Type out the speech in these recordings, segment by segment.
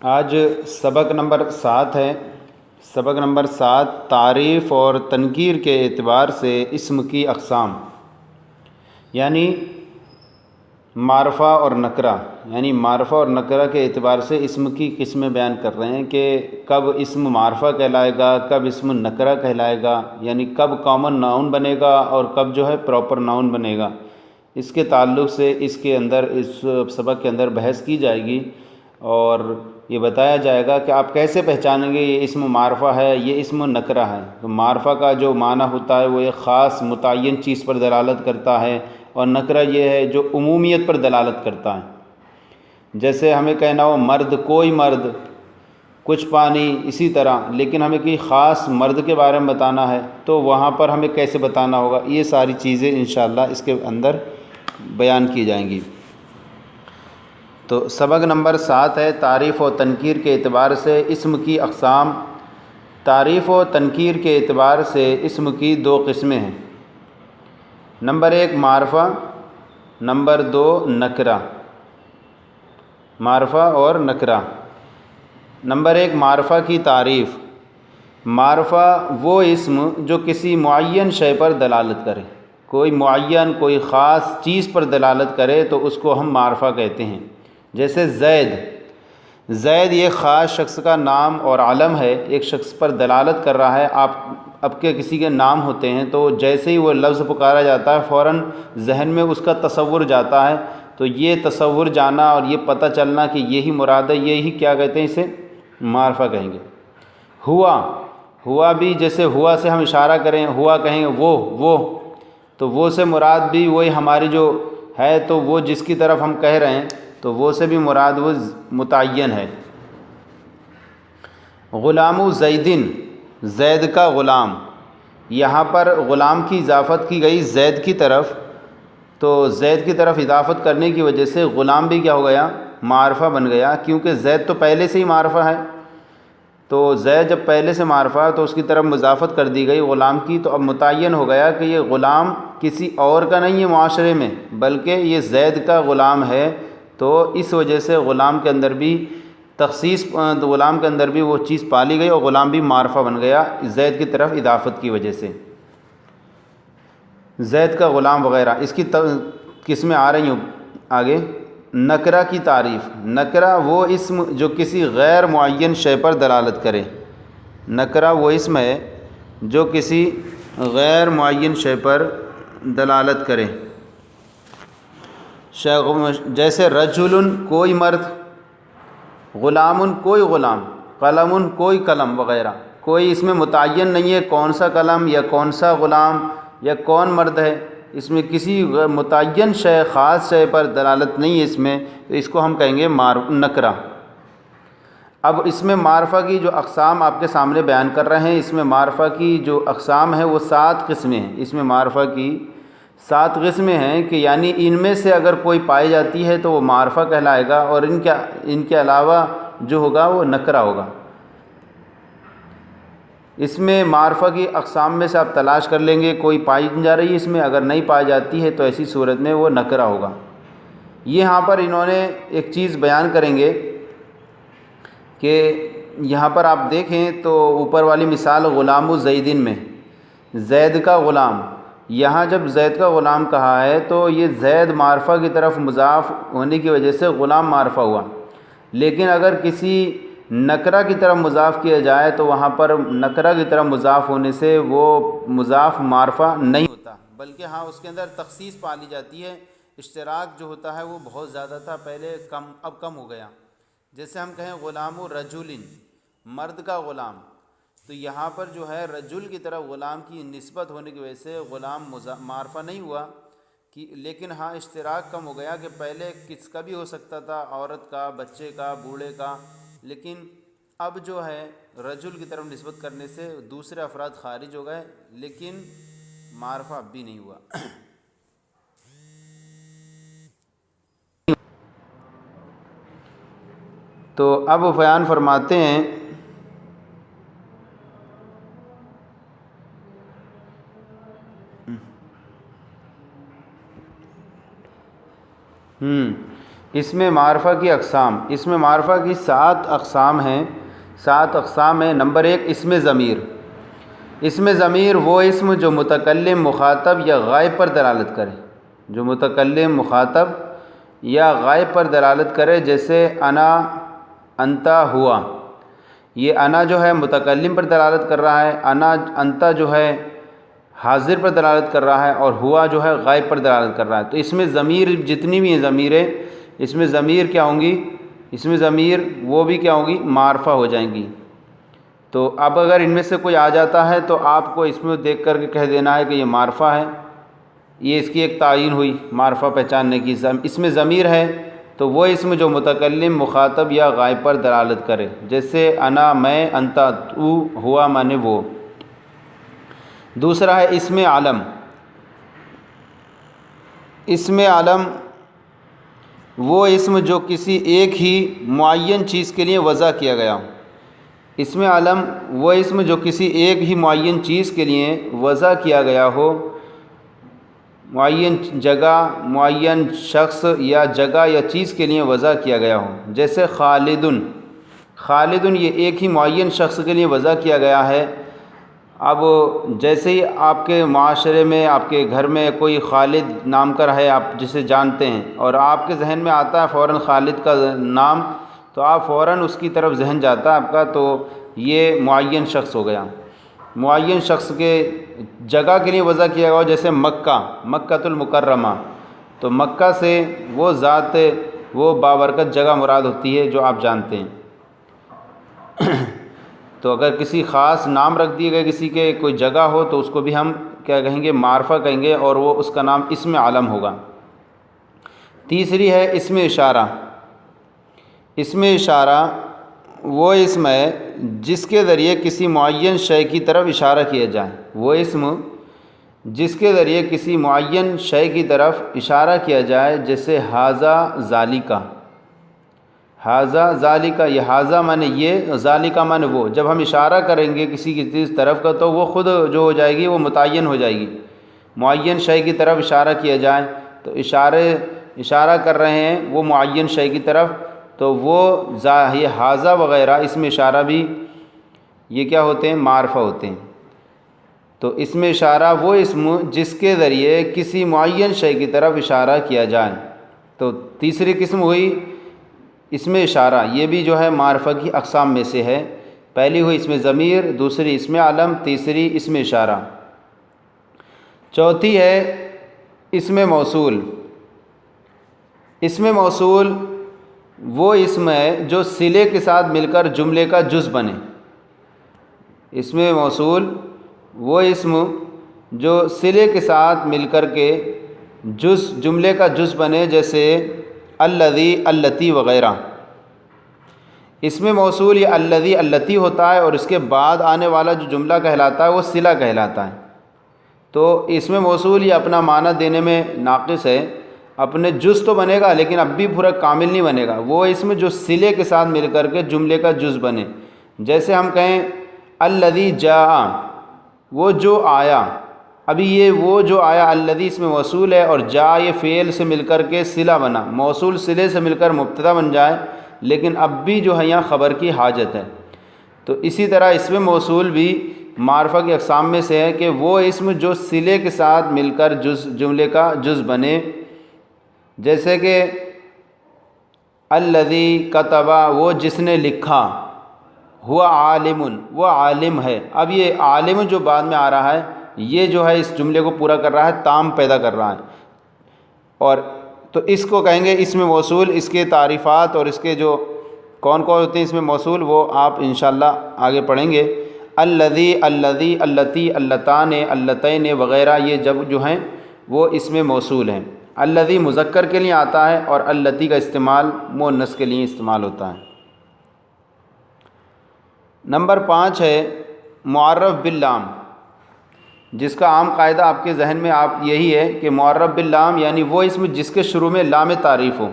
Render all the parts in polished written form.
آج سبق نمبر 7 ہے۔ سبق نمبر 7 تعریف اور تنکیر کے اعتبار سے اسم کی اقسام، یعنی معرفہ اور نکرہ، یعنی معرفہ اور نکرہ کے اعتبار سے اسم کی قسمیں بیان کر رہے ہیں کہ کب اسم معرفہ کہلائے گا، کب اسم نکرہ کہلائے گا، یعنی کب کامن ناؤن بنے گا اور کب جو ہے پراپر ناؤن بنے گا۔ اس کے تعلق سے اس سبق کے اندر بحث کی جائے گی اور یہ بتایا جائے گا کہ آپ کیسے پہچانیں گے یہ اسم معرفہ ہے، یہ اسم نکرہ ہے۔ تو معرفہ کا جو معنی ہوتا ہے وہ ایک خاص متعین چیز پر دلالت کرتا ہے، اور نکرہ یہ ہے جو عمومیت پر دلالت کرتا ہے۔ جیسے ہمیں کہنا ہو مرد، کوئی مرد، کچھ پانی، اسی طرح، لیکن ہمیں کوئی خاص مرد کے بارے میں بتانا ہے تو وہاں پر ہمیں کیسے بتانا ہوگا، یہ ساری چیزیں انشاءاللہ اس کے اندر بیان کی جائیں گی۔ تو سبق نمبر 7 ہے تعریف و تنکیر کے اعتبار سے اسم کی اقسام۔ تعریف و تنکیر کے اعتبار سے اسم کی 2 قسمیں ہیں۔ Number 1 معرفہ، number 2 نکرہ۔ معرفہ اور نکرہ۔ نمبر 1 معرفہ کی تعریف۔ معرفہ وہ اسم جو کسی معین شے پر دلالت کرے، کوئی معین، کوئی خاص چیز پر دلالت کرے تو اس کو ہم معرفہ کہتے ہیں۔ جیسے زید، زید یہ خاص شخص کا نام اور علم ہے، ایک شخص پر دلالت کر رہا ہے۔ آپ کے کسی کے نام ہوتے ہیں تو جیسے ہی وہ لفظ پکارا جاتا ہے فوراً ذہن میں اس کا تصور جاتا ہے، تو یہ تصور جانا اور یہ پتہ چلنا کہ یہی مراد ہے، یہی کیا کہتے ہیں، اسے معرفہ کہیں گے۔ ہوا، ہوا بھی جیسے ہوا سے ہم اشارہ کریں، ہوا کہیں گے وہ، تو وہ سے مراد بھی وہی ہماری جو ہے، تو وہ جس کی طرف ہم کہہ رہے ہیں تو وہ سے بھی مراد وہ متعین ہے۔ غلام زیدن، زید کا غلام، یہاں پر غلام کی اضافت کی گئی زید کی طرف، تو زید کی طرف اضافت کرنے کی وجہ سے غلام بھی کیا ہو گیا، معرفہ بن گیا، کیونکہ زید تو پہلے سے ہی معرفہ ہے۔ تو زید جب پہلے سے معرفہ ہے تو اس کی طرف اضافت کر دی گئی غلام کی، تو اب متعین ہو گیا کہ یہ غلام کسی اور کا نہیں ہے معاشرے میں، بلکہ یہ زید کا غلام ہے۔ تو اس وجہ سے غلام کے اندر بھی تخصیص، غلام کے اندر بھی وہ چیز پالی گئی اور غلام بھی معرفہ بن گیا زید کی طرف اضافت کی وجہ سے۔ زید کا غلام وغیرہ، اس کی قسمیں آ رہی ہوں آگے۔ نکرہ کی تعریف۔ نکرہ وہ اسم جو کسی غیر معین شے پر دلالت کرے۔ نکرہ وہ اسم ہے جو کسی غیر معین شے پر دلالت کرے۔ جیسے رجل کوئی مرد، غلام کوئی غلام، قلم کوئی قلم وغیرہ۔ کوئی اس میں متعین نہیں ہے کون سا قلم یا کون سا غلام یا کون مرد ہے، اس میں کسی متعین شے، خاص شے پر دلالت نہیں ہے اس میں، تو اس کو ہم کہیں گے نکرہ۔ اب اس میں معرفہ کی جو اقسام آپ کے سامنے بیان کر رہے ہیں، اس میں معرفہ کی جو اقسام ہیں وہ 7 قسمیں ہیں۔ اس میں معرفہ کی 7 قسمیں ہیں کہ یعنی ان میں سے اگر کوئی پائی جاتی ہے تو وہ معرفہ کہلائے گا، اور ان کے علاوہ جو ہوگا وہ نکرہ ہوگا۔ اس میں معرفہ کی اقسام میں سے آپ تلاش کر لیں گے، کوئی پائی جا رہی ہے اس میں، اگر نہیں پائی جاتی ہے تو ایسی صورت میں وہ نکرہ ہوگا۔ یہاں پر انہوں نے ایک چیز بیان کریں گے کہ یہاں پر آپ دیکھیں تو اوپر والی مثال غلام زیدن میں، زید کا غلام، یہاں جب زید کا غلام کہا ہے تو یہ زید معرفہ کی طرف مضاف ہونے کی وجہ سے غلام معرفہ ہوا، لیکن اگر کسی نکرہ کی طرف مضاف کیا جائے تو وہاں پر نکرہ کی طرف مضاف ہونے سے وہ مضاف معرفہ نہیں ہوتا، بلکہ ہاں اس کے اندر تخصیص پالی جاتی ہے۔ اشتراک جو ہوتا ہے وہ بہت زیادہ تھا پہلے، اب کم ہو گیا۔ جیسے ہم کہیں غلام رجل، مرد کا غلام، تو یہاں پر جو ہے رجل کی طرف غلام کی نسبت ہونے کی وجہ سے غلام معرفہ نہیں ہوا، لیکن ہاں اشتراک کم ہو گیا کہ پہلے کس کا بھی ہو سکتا تھا، عورت کا، بچے کا، بوڑھے کا، لیکن اب جو ہے رجل کی طرف نسبت کرنے سے دوسرے افراد خارج ہو گئے، لیکن معرفہ اب بھی نہیں ہوا۔ تو اب بیان فرماتے ہیں اسم معرفہ کی اقسام، اسم معرفہ کی 7 اقسام ہیں، 7 اقسام ہیں۔ نمبر 1 اسم ضمیر۔ اسم ضمیر وہ اسم جو متکلم، مخاطب یا غائب پر دلالت کرے، جو متکلم، مخاطب یا غائب پر دلالت کرے، جیسے انا، انتا، ہوا۔ یہ انا جو ہے متکلم پر دلالت کر رہا ہے، انتا جو ہے حاضر پر دلالت کر رہا ہے، اور ہوا جو ہے غائب پر دلالت کر رہا ہے۔ تو اس میں ضمیر جتنی بھی ہیں ضمیریں، اس میں ضمیر کیا ہوں گی؟ اس میں ضمیر وہ بھی کیا ہوں گی؟ معرفہ ہو جائیں گی۔ تو اب اگر ان میں سے کوئی آ جاتا ہے تو آپ کو اس میں دیکھ کر کے کہہ دینا ہے کہ یہ معرفہ ہے، یہ اس کی ایک تعین ہوئی معرفہ پہچاننے کی۔ اس میں ضمیر ہے تو وہ اسم جو متکلم، مخاطب یا غائب پر دلالت کرے، جیسے انا میں، انتا تو، ہوا مانے وہ۔ دوسرا ہے اسم علم۔ اسم علم وہ اسم جو کسی ایک ہی معین چیز کے لیے وضع کیا گیا ہو۔ اسم علم وہ اسم جو کسی ایک ہی معین چیز کے لیے وضع کیا گیا ہو، معین جگہ، معین شخص یا جگہ یا چیز کے لیے وضع کیا گیا ہو، جیسے خالدن۔ خالدن یہ ایک ہی معین شخص کے لیے وضع کیا گیا ہے۔ اب جیسے ہی آپ کے معاشرے میں، آپ کے گھر میں کوئی خالد نام کا ہے، آپ جسے جانتے ہیں، اور آپ کے ذہن میں آتا ہے فوراً خالد کا نام، تو آپ فوراً اس کی طرف ذہن جاتا ہے آپ کا، تو یہ معین شخص ہو گیا۔ معین شخص کے جگہ کے لیے وضع کیا گیا ہو، جیسے مکہ، مکۃ المکرمہ، تو مکہ سے وہ ذات، وہ بابرکت جگہ مراد ہوتی ہے جو آپ جانتے ہیں۔ تو اگر کسی خاص نام رکھ دیے گئے کسی کے، کوئی جگہ ہو، تو اس کو بھی ہم کیا کہیں گے؟ معرفہ کہیں گے، اور وہ اس کا نام اسم علم ہوگا۔ تیسری ہے اسم اشارہ۔ اسم اشارہ وہ اسم ہے جس کے ذریعے کسی معین شے کی طرف اشارہ کیا جائے، وہ اسم جس کے ذریعے کسی معین شے کی طرف اشارہ کیا جائے، جیسے ھذا ذالکا۔ ھذا ذالکا، یہ ھذا مانے یہ، ذالکا مانے وہ۔ جب ہم اشارہ کریں گے کسی کی چیز طرف کا، تو وہ خود جو ہو جائے گی، وہ متعین ہو جائے گی۔ معین شے کی طرف اشارہ کیا جائے تو اشارہ کر رہے ہیں وہ معین شے کی طرف، تو وہ یہ ھذا وغیرہ اسم اشارہ بھی یہ کیا ہوتے ہیں؟ معرفہ ہوتے ہیں۔ تو اسم اشارہ وہ اسم جس کے ذریعے کسی معین شے کی طرف اشارہ کیا جائے۔ تو تیسری قسم ہوئی اسم اشارہ، یہ بھی جو ہے معرفہ کی اقسام میں سے ہے۔ پہلی ہوئی اسم ضمیر، دوسری اسم علم، تیسری اسم اشارہ۔ چوتھی ہے اسم موصول۔ اسم موصول وہ اسم ہے جو صلے کے ساتھ مل کر جملے کا جز بنے۔ اسم موصول وہ اسم جو صلے کے ساتھ مل کر کے جملے کا جز بنے، جیسے الذی، اللتی وغیرہ۔ اسم موصول یہ الذی، اللتی ہوتا ہے، اور اس کے بعد آنے والا جو جملہ کہلاتا ہے وہ صلہ کہلاتا ہے۔ تو اسم موصول یہ اپنا معنی دینے میں ناقص ہے، اپنے جز تو بنے گا لیکن اب بھی پورا کامل نہیں بنے گا۔ وہ اسم جو صلے کے ساتھ مل کر کے جملے کا جز بنے، جیسے ہم کہیں الذی جاء، وہ جو آیا۔ ابھی یہ وہ جو آیا، الذی اسم موصول ہے، اور جاء یہ فعل سے مل کر کے صلہ بنا، موصول صلے سے مل کر مبتدا بن جائے، لیکن اب بھی جو ہے یہاں خبر کی حاجت ہے۔ تو اسی طرح اسم موصول بھی معرفہ کی اقسام میں سے ہے کہ وہ اسم جو صلے کے ساتھ مل کر جملے کا جز بنے، جیسے کہ الذی کتب، وہ جس نے لکھا، ہوا عالم، وہ عالم ہے۔ اب یہ عالم جو بعد میں آ رہا ہے، یہ جو ہے اس جملے کو پورا کر رہا ہے، تام پیدا کر رہا ہے، اور تو اس کو کہیں گے اسم موصول۔ اس کے تعریفات اور اس کے جو کون ہوتے ہیں اسم موصول، وہ آپ انشاءاللہ آگے پڑھیں گے۔ الذی، اللتی، اللتان، اللتین وغیرہ، یہ جب جو ہیں وہ اسم موصول ہیں۔ الذی مذکر کے لیے آتا ہے، اور اللتی کا استعمال مؤنث کے لیے استعمال ہوتا ہے۔ نمبر 5 ہے معرف باللام، جس کا عام قاعدہ آپ کے ذہن میں آپ یہی ہے کہ معرف باللام یعنی وہ اسم جس کے شروع میں لام تعریف ہو،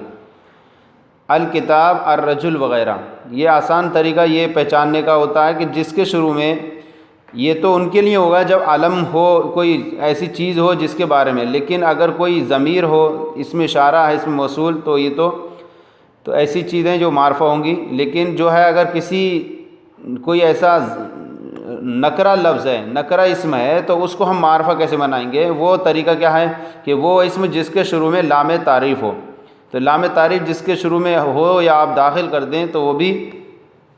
الکتاب، الرجل وغیرہ۔ یہ آسان طریقہ یہ پہچاننے کا ہوتا ہے کہ جس کے شروع میں، یہ تو ان کے لیے ہوگا جب علم ہو، کوئی ایسی چیز ہو جس کے بارے میں، لیکن اگر کوئی ضمیر ہو، اسم اشارہ ہے، اسم موصول، تو یہ تو تو ایسی چیزیں جو معرفہ ہوں گی. لیکن جو ہے اگر کوئی ایسا نکرہ لفظ ہے، نکرہ اسم ہے، تو اس کو ہم معرفہ کیسے بنائیں گے؟ وہ طریقہ کیا ہے کہ وہ اسم جس کے شروع میں لام تعریف ہو، تو لام تعریف جس کے شروع میں ہو یا آپ داخل کر دیں تو وہ بھی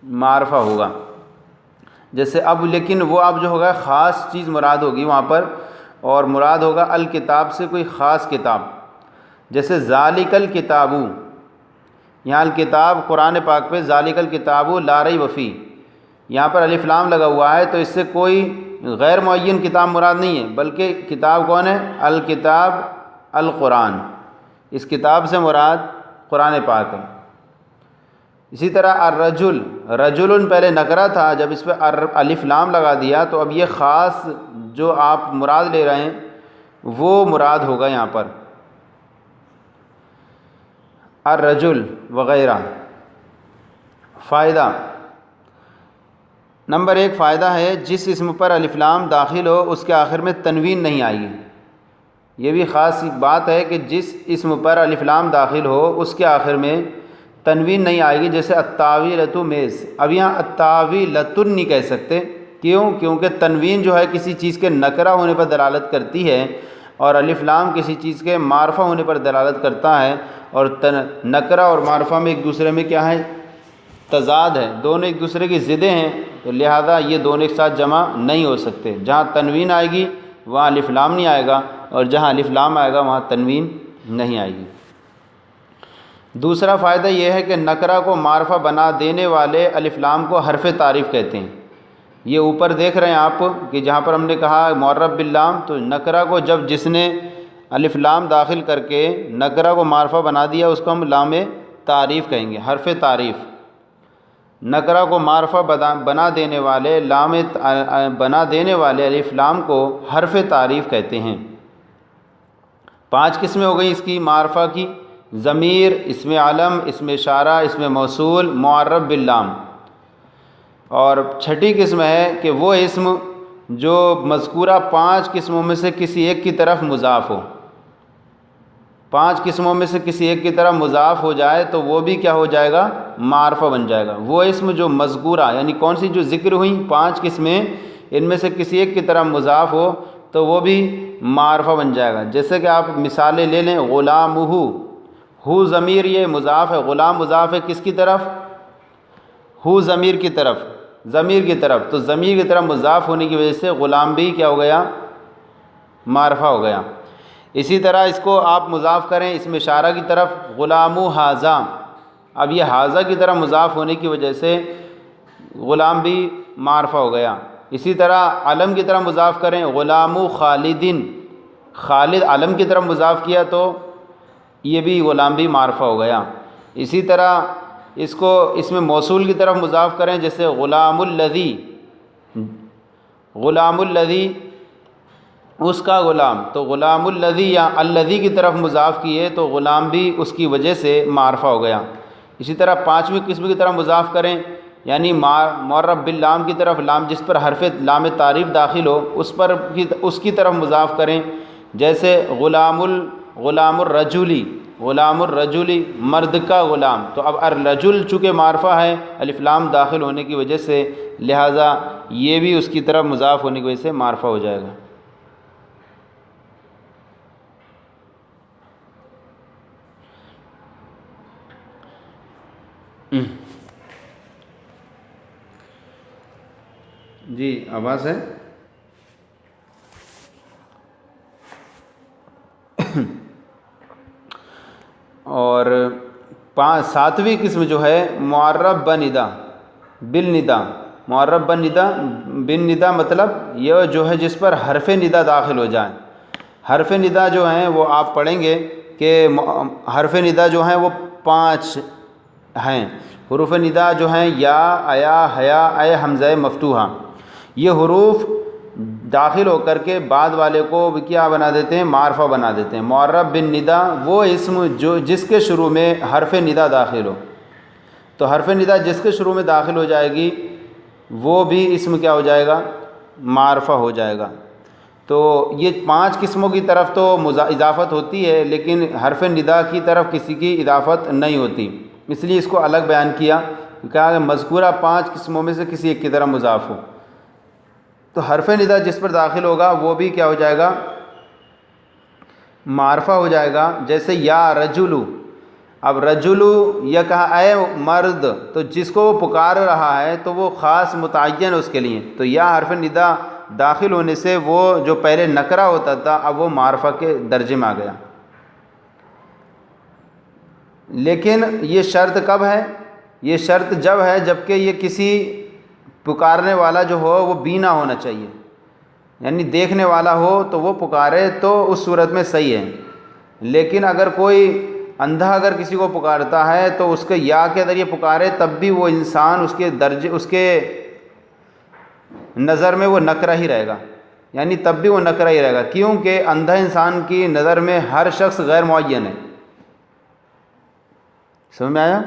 معرفہ ہوگا. جیسے اب لیکن وہ اب جو ہوگا خاص چیز مراد ہوگی وہاں پر، اور مراد ہوگا الکتاب سے کوئی خاص کتاب. جیسے ذالک الکتاب، یہاں الکتاب قرآن پاک پہ ذالک الکتاب لا ریب فیہ، یہاں پر الف لام لگا ہوا ہے، تو اس سے کوئی غیر معین کتاب مراد نہیں ہے، بلکہ کتاب کون ہے؟ الکتاب القرآن، اس کتاب سے مراد قرآن پاک ہے. اسی طرح الرجل، رجل پہلے نکرہ تھا، جب اس پہ الف لام لگا دیا تو اب یہ خاص جو آپ مراد لے رہے ہیں وہ مراد ہوگا یہاں پر. الرجل وغیرہ. فائدہ نمبر 1 فائدہ ہے، جس اسم پر الف لام داخل ہو اس کے آخر میں تنوین نہیں آئے گی. یہ بھی خاص بات ہے کہ جس اسم پر الف لام داخل ہو اس کے آخر میں تنوین نہیں آئے گی. جیسے الطاولۃ میز، اب یہاں الطاولۃ نہیں کہہ سکتے. کیوں؟ کیونکہ تنوین جو ہے کسی چیز کے نکرہ ہونے پر دلالت کرتی ہے، اور الف لام کسی چیز کے معرفہ ہونے پر دلالت کرتا ہے، اور نکرہ اور معرفہ میں ایک دوسرے میں کیا ہے؟ تضاد ہے، دونوں ایک دوسرے کی ضدیں ہیں، تو لہذا یہ دونوں ایک ساتھ جمع نہیں ہو سکتے. جہاں تنوین آئے گی وہاں الف لام نہیں آئے گا، اور جہاں الف لام آئے گا وہاں تنوین نہیں آئے گی. دوسرا فائدہ یہ ہے کہ نکرہ کو معرفہ بنا دینے والے الف لام کو حرف تعریف کہتے ہیں. یہ اوپر دیکھ رہے ہیں آپ کہ جہاں پر ہم نے کہا معرب باللام، تو نکرہ کو جس نے الف لام داخل کر کے نکرہ کو معرفہ بنا دیا اس کو ہم لام تعریف کہیں گے، حرف تعریف. نکرہ کو معرفہ بنا دینے والے الف لام کو حرف تعریف کہتے ہیں. 5 قسمیں ہو گئیں اس کی معرفہ کی: ضمیر، اسم علم، اسم اشارہ، اسم موصول، معرب باللام. اور 6ٹھی قسم ہے کہ وہ اسم جو مذکورہ 5 قسموں میں سے کسی ایک کی طرف مضاف ہو. 5 قسموں میں سے کسی ایک کی طرف مضاف ہو جائے تو وہ بھی کیا ہو جائے گا؟ معرفہ بن جائے گا. وہ اسم جو مذکورہ یعنی کون سی جو ذکر ہوئیں 5 قسمیں، ان میں سے کسی ایک کی طرف مضاف ہو تو وہ بھی معرفہ بن جائے گا. جیسے کہ آپ مثالیں لے لیں، غلامہ، ہو ضمیر یہ مضاف ہے، غلام مضاف ہے کس کی طرف؟ ہو ضمیر کی طرف، ضمیر کی طرف. تو ضمیر کی طرف مضاف ہونے کی وجہ سے غلام بھی کیا ہو گیا؟ معرفہ ہو گیا. اسی طرح اس کو آپ مضاف کریں اسم اشارہ کی طرف، غلام ھذا، اب یہ ھذا کی طرف مضاف ہونے کی وجہ سے غلام بھی معرفہ ہو گیا. اسی طرح علم کی طرف مضاف کریں، غلام خالد، خالد علم کی طرف مضاف کیا تو یہ بھی غلام بھی معرفہ ہو گیا. اسی طرح اس کو اسم موصول کی طرف مضاف کریں، جیسے غلام الذی، غلام الذی اس کا غلام، تو غلام الذی یا الذی کی طرف مضاف کیے تو غلام بھی اس کی وجہ سے معرفہ ہو گیا. اسی طرح 5ویں قسم کی طرف مضاف کریں، یعنی معرب باللام کی طرف، لام جس پر حرف لام تعریف داخل ہو اس کی طرف مضاف کریں، جیسے غلام الرجلی، غلام الرجلی مرد کا غلام. تو اب الرجل چونکہ معرفہ ہے الف لام داخل ہونے کی وجہ سے، لہٰذا یہ بھی اس کی طرف مضاف ہونے کی وجہ سے معرفہ ہو جائے گا. جی آواز ہے؟ اور 7ویں قسم جو ہے معرب بندا بالندا. معرب بندا مطلب یہ جو ہے جس پر حرف ندا داخل ہو جائیں. حرف ندا جو ہیں وہ آپ پڑھیں گے کہ حرف ندا جو ہیں وہ 5 ہیں. حروف ندا جو ہیں یا، ایا، حیا، اے، حمزہ مفتوحہ، یہ حروف داخل ہو کر کے بعد والے کو کیا بنا دیتے ہیں؟ معرفہ بنا دیتے ہیں. معرب بالندا وہ اسم جس کے شروع میں حرف ندا داخل ہو، تو حرف ندا جس کے شروع میں داخل ہو جائے گی وہ بھی اسم کیا ہو جائے گا؟ معرفہ ہو جائے گا. تو یہ 5 قسموں کی طرف تو اضافت ہوتی ہے، لیکن حرف ندا کی طرف کسی کی اضافت نہیں ہوتی. اس لیے اس کو الگ بیان کیا، کہا کہ مذکورہ 5 قسموں میں سے کسی ایک کی طرح مضاف ہو۔ تو حرف ندا جس پر داخل ہوگا وہ بھی کیا ہو جائے گا؟ معرفہ ہو جائے گا۔ جیسے یا رجلو، اب رجلو یا کہا اے مرد، تو جس کو وہ پکار رہا ہے تو وہ خاص متعین اس کے لیے، تو یا حرف ندا داخل ہونے سے وہ جو پہلے نکرہ ہوتا تھا اب وہ معرفہ کے درجے میں آ گیا۔ لیکن یہ شرط کب ہے؟ یہ شرط جب ہے جبکہ یہ کسی پکارنے والا جو ہو وہ بینا ہونا چاہیے، یعنی دیکھنے والا ہو تو وہ پکارے تو اس صورت میں صحیح ہے۔ لیکن اگر کوئی اندھا اگر کسی کو پکارتا ہے تو اس کے یا کے ذریعے پکارے تب بھی وہ انسان اس کے درجے، اس کے نظر میں وہ نکرہ ہی رہے گا، یعنی تب بھی وہ نکرہ ہی رہے گا، کیونکہ اندھا انسان کی نظر میں ہر شخص غیر معین ہے۔ سمجھ میں آیا؟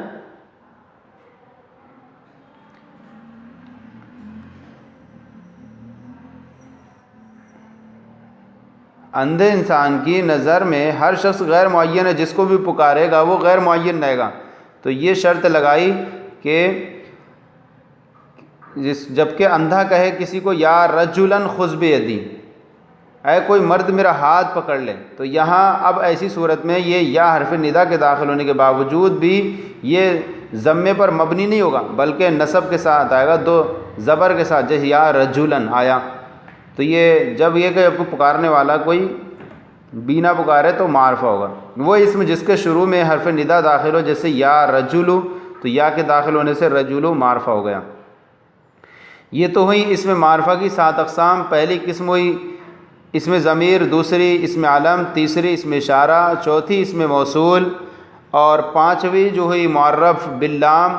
اندھے انسان کی نظر میں ہر شخص غیر معین ہے، جس کو بھی پکارے گا وہ غیر معین رہے گا۔ تو یہ شرط لگائی کہ جبکہ اندھا کہے کسی کو یا رجلاً خذ بیدی، اے کوئی مرد میرا ہاتھ پکڑ لے، تو یہاں اب ایسی صورت میں یہ یا حرف ندا کے داخل ہونے کے باوجود بھی یہ ضمے پر مبنی نہیں ہوگا بلکہ نصب کے ساتھ آئے گا، 2 زبر کے ساتھ، جیسے یا رجلاً آیا۔ تو یہ جب یہ کہ پکارنے والا کوئی بینا پکارے تو معرفہ ہوگا۔ وہ اسم جس کے شروع میں حرف ندا داخل ہو، جیسے یا رجلو، تو یا کے داخل ہونے سے رجلو معرفہ ہو گیا۔ یہ تو ہوئی اس میں معرفہ کی 7 اقسام۔ پہلی قسم ہوئی اسم ضمیر، دوسری اسم علم، تیسری اسم اشارہ، چوتھی اسم موصول، اور 5ویں جو ہوئی معرف باللام،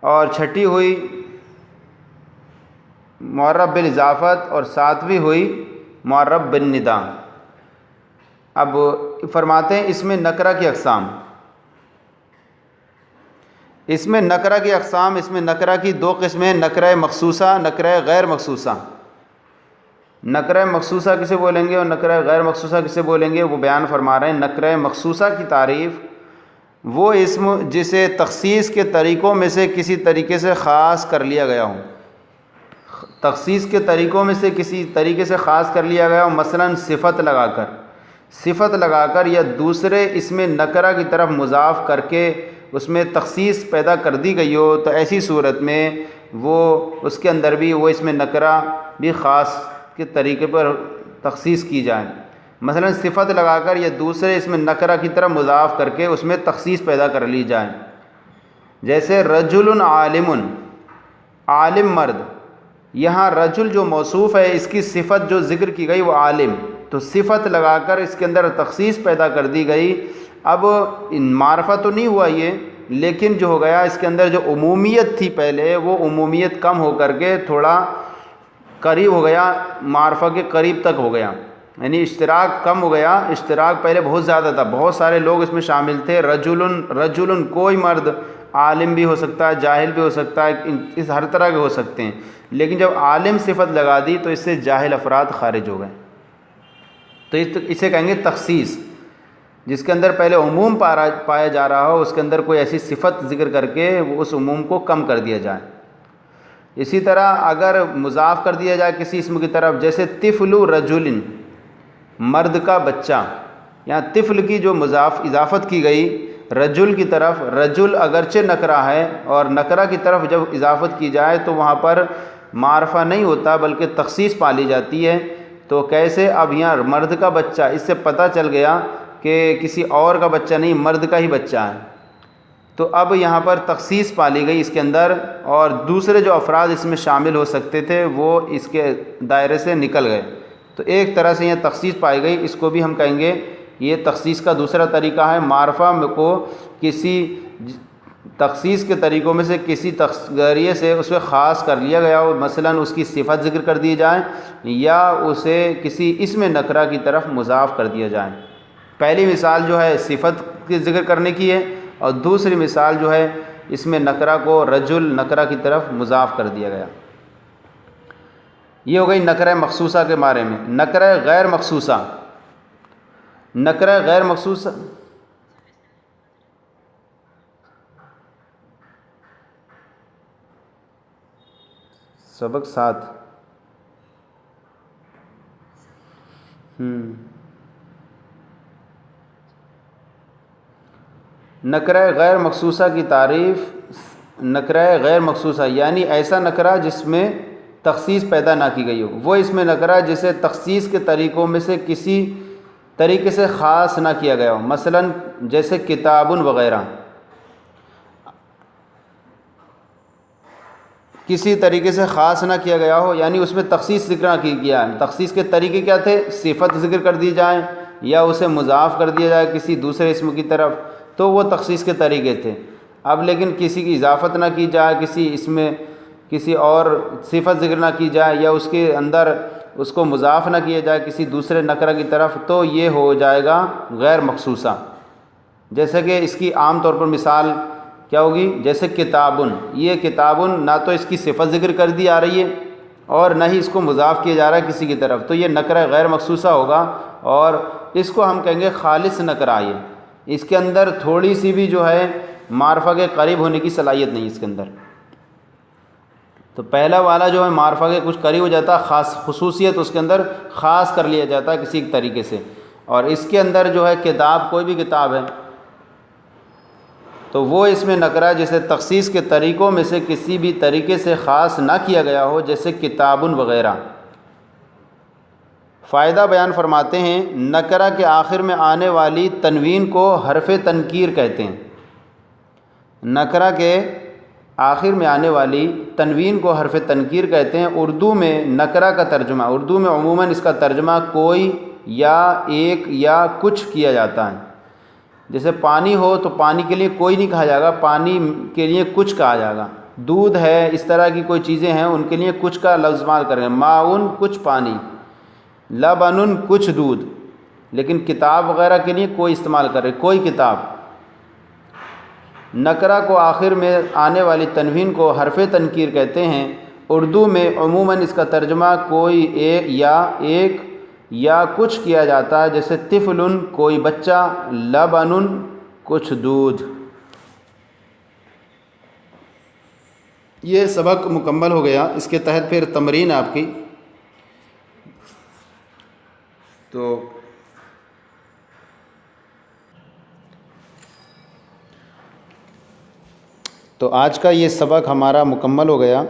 اور 6ٹھی ہوئی معرف بالاضافت، اور 7ویں ہوئی معرف بالندا۔ اب فرماتے ہیں اس میں نکرہ کی اقسام۔ اس میں نکرہ کی اقسام، اس میں نکرہ کی 2 قسمیں، نکرہ مخصوصہ، نکرہ غیر مخصوصہ۔ نکرہ مخصوصہ کسے بولیں گے اور نکرہ غیر مخصوصہ کسے بولیں گے وہ بیان فرما رہے ہیں۔ نکرہ مخصوصہ کی تعریف وہ اسم جسے تخصیص کے طریقوں میں سے کسی طریقے سے خاص کر لیا گیا ہو، تخصیص کے طریقوں میں سے کسی طریقے سے خاص کر لیا گیا ہو، مثلا صفت لگا کر یا دوسرے اسم نکرہ کی طرف مضاف کر کے اس میں تخصیص پیدا کر دی گئی ہو، تو ایسی صورت میں وہ اس کے اندر بھی وہ اسم نکرہ بھی خاص کے طریقے پر تخصیص کی جائے۔ مثلا صفت لگا کر یا دوسرے اسم نکرہ کی طرف مضاف کر کے اس میں تخصیص پیدا کر لی جائے، جیسے رجل عالم، عالم مرد۔ یہاں رجل جو موصوف ہے اس کی صفت جو ذکر کی گئی وہ عالم، تو صفت لگا کر اس کے اندر تخصیص پیدا کر دی گئی۔ اب معرفہ تو نہیں ہوا یہ، لیکن جو ہو گیا اس کے اندر جو عمومیت تھی پہلے وہ عمومیت کم ہو کر کے تھوڑا قریب ہو گیا، معرفہ کے قریب تک ہو گیا، یعنی اشتراک کم ہو گیا۔ اشتراک پہلے بہت زیادہ تھا، بہت سارے لوگ اس میں شامل تھے۔ رجل کوئی مرد، عالم بھی ہو سکتا ہے، جاہل بھی ہو سکتا ہے، اس ہر طرح کے ہو سکتے ہیں، لیکن جب عالم صفت لگا دی تو اس سے جاہل افراد خارج ہو گئے، تو اسے کہیں گے تخصیص، جس کے اندر پہلے عموم پایا جا رہا ہو اس کے اندر کوئی ایسی صفت ذکر کر کے اس عموم کو کم کر دیا جائے۔ اسی طرح اگر مضاف کر دیا جائے کسی اسم کی طرف، جیسے طفل رجل، مرد کا بچہ، یہاں طفل کی جو اضافت کی گئی رجل کی طرف، رجل اگرچہ نکرہ ہے اور نکرہ کی طرف جب اضافت کی جائے تو وہاں پر معرفہ نہیں ہوتا بلکہ تخصیص پالی جاتی ہے۔ تو کیسے؟ اب یہاں مرد کا بچہ، اس سے پتہ چل گیا کہ کسی اور کا بچہ نہیں، مرد کا ہی بچہ ہے، تو اب یہاں پر تخصیص پالی گئی اس کے اندر، اور دوسرے جو افراد اس میں شامل ہو سکتے تھے وہ اس کے دائرے سے نکل گئے، تو ایک طرح سے یہ تخصیص پائی گئی۔ اس کو بھی ہم کہیں گے یہ تخصیص کا دوسرا طریقہ ہے۔ معرفہ کو کسی تخصیص کے طریقوں میں سے کسی ذریعے سے اس کو خاص کر لیا گیا ہو، مثلا اس کی صفت ذکر کر دی جائے یا اسے کسی اسم نکرہ کی طرف مضاف کر دیا جائے۔ پہلی مثال جو ہے صفت کی ذکر کرنے کی ہے، اور دوسری مثال جو ہے اسم نکرہ کو رجل نکرہ کی طرف مضاف کر دیا گیا۔ یہ ہو گئی نکرہ مخصوصہ کے بارے میں۔ نکرہ غیر مخصوصہ، نکرہ غیر مخصوصہ سبق 7 نکرہ غیر مخصوصہ کی تعریف۔ نکرہ غیر مخصوصہ یعنی ایسا نکرہ جس میں تخصیص پیدا نہ کی گئی ہو، وہ اس میں نکرہ جسے تخصیص کے طریقوں میں سے کسی طریقے سے خاص نہ کیا گیا ہو، مثلا جیسے کتابن وغیرہ، کسی طریقے سے خاص نہ کیا گیا ہو، یعنی اس میں تخصیص ذکر نہ کی گیا۔ تخصیص کے طریقے کیا تھے؟ صفت ذکر کر دی جائیں یا اسے مضاف کر دیا جائے کسی دوسرے اسم کی طرف، تو وہ تخصیص کے طریقے تھے۔ اب لیکن کسی کی اضافت نہ کی جائے، کسی اس میں کسی اور صفت ذکر نہ کی جائے یا اس کے اندر اس کو مضاف نہ کیا جائے کسی دوسرے نکرہ کی طرف، تو یہ ہو جائے گا غیر مخصوصہ۔ جیسے کہ اس کی عام طور پر مثال کیا ہوگی؟ جیسے کتابن، یہ کتابن نہ تو اس کی صفت ذکر کر دی آ رہی ہے اور نہ ہی اس کو مضاف کیا جا رہا ہے کسی کی طرف، تو یہ نکرہ غیر مخصوصہ ہوگا اور اس کو ہم کہیں گے خالص نکرہ۔ یہ اس کے اندر تھوڑی سی بھی جو ہے معرفہ کے قریب ہونے کی صلاحیت نہیں اس کے اندر۔ تو پہلا والا جو ہے معرفہ کے کچھ قریب ہو جاتا ہے، خاص خصوصیت اس کے اندر خاص کر لیا جاتا ہے کسی طریقے سے، اور اس کے اندر جو ہے کتاب، کوئی بھی کتاب ہے تو وہ اس میں نکرہ جسے تخصیص کے طریقوں میں سے کسی بھی طریقے سے خاص نہ کیا گیا ہو، جیسے کتابن وغیرہ۔ فائدہ بیان فرماتے ہیں، نکرہ کے آخر میں آنے والی تنوین کو حرف تنکیر کہتے ہیں۔ نکرہ کے آخر میں آنے والی تنوین کو حرف تنکیر کہتے ہیں۔ اردو میں نکرہ کا ترجمہ، اردو میں عموماً اس کا ترجمہ کوئی یا ایک یا کچھ کیا جاتا ہے۔ جیسے پانی ہو تو پانی کے لیے کوئی نہیں کہا جائے گا، پانی کے لیے کچھ کہا جائے گا۔ دودھ ہے، اس طرح کی کوئی چیزیں ہیں، ان کے لیے کچھ کا لفظ استعمال کریں گے، ماؤن کچھ پانی، لبن کچھ دودھ۔ لیکن کتاب وغیرہ کے لیے کوئی استعمال کرے، کوئی کتاب۔ نکرہ کو آخر میں آنے والی تنوین کو حرف تنکیر کہتے ہیں۔ اردو میں عموماً اس کا ترجمہ کوئی ایک یا کچھ کیا جاتا ہے، جیسے طفل کوئی بچہ، لبن کچھ دودھ۔ یہ سبق مکمل ہو گیا، اس کے تحت پھر تمرین آپ کی۔ تو آج کا یہ سبق ہمارا مکمل ہو گیا۔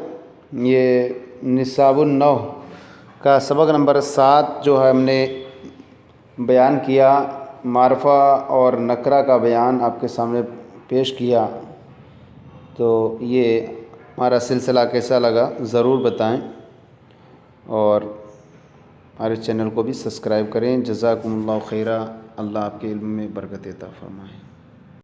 یہ نصاب النحو کا سبق نمبر 7 جو ہے ہم نے بیان کیا، معرفہ اور نکرہ کا بیان آپ کے سامنے پیش کیا۔ تو یہ ہمارا سلسلہ کیسا لگا ضرور بتائیں، اور ہمارے چینل کو بھی سبسکرائب کریں۔ جزاکم اللہ خیرہ، اللہ آپ کے علم میں برکت عطا فرمائے۔